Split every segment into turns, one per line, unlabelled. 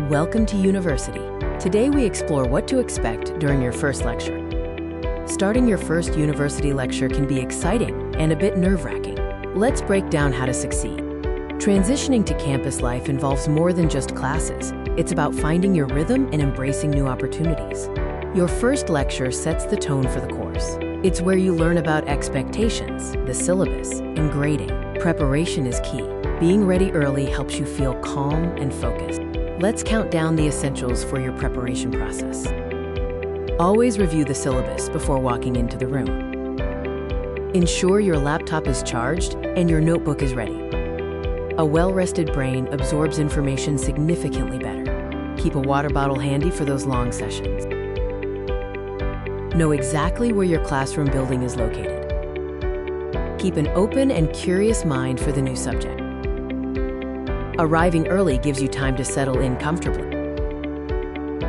Welcome to university. Today we explore what to expect during your first lecture. Starting your first university lecture can be exciting and a bit nerve-wracking. Let's break down how to succeed. Transitioning to campus life involves more than just classes. It's about finding your rhythm and embracing new opportunities. Your first lecture sets the tone for the course. It's where you learn about expectations, the syllabus, and grading. Preparation is key. Being ready early helps you feel calm and focused. Let's count down the essentials for your preparation process. Always review the syllabus before walking into the room. Ensure your laptop is charged and your notebook is ready. A well-rested brain absorbs information significantly better. Keep a water bottle handy for those long sessions. Know exactly where your classroom building is located. Keep an open and curious mind for the new subject. Arriving early gives you time to settle in comfortably.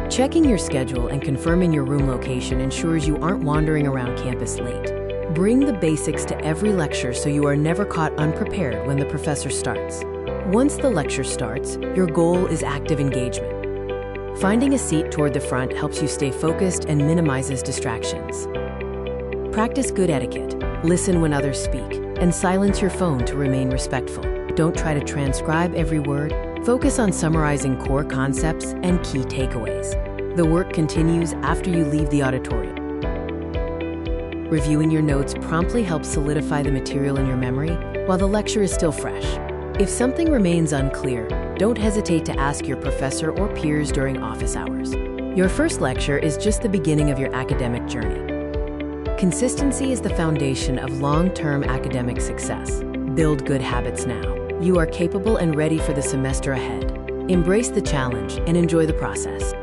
Checking your schedule and confirming your room location ensures you aren't wandering around campus late. Bring the basics to every lecture so you are never caught unprepared when the professor starts. Once the lecture starts, your goal is active engagement. Finding a seat toward the front helps you stay focused and minimizes distractions. Practice good etiquette, listen when others speak, and silence your phone to remain respectful. Don't try to transcribe every word. Focus on summarizing core concepts and key takeaways. The work continues after you leave the auditorium. Reviewing your notes promptly helps solidify the material in your memory while the lecture is still fresh. If something remains unclear, don't hesitate to ask your professor or peers during office hours. Your first lecture is just the beginning of your academic journey. Consistency is the foundation of long-term academic success. Build good habits now. You are capable and ready for the semester ahead. Embrace the challenge and enjoy the process.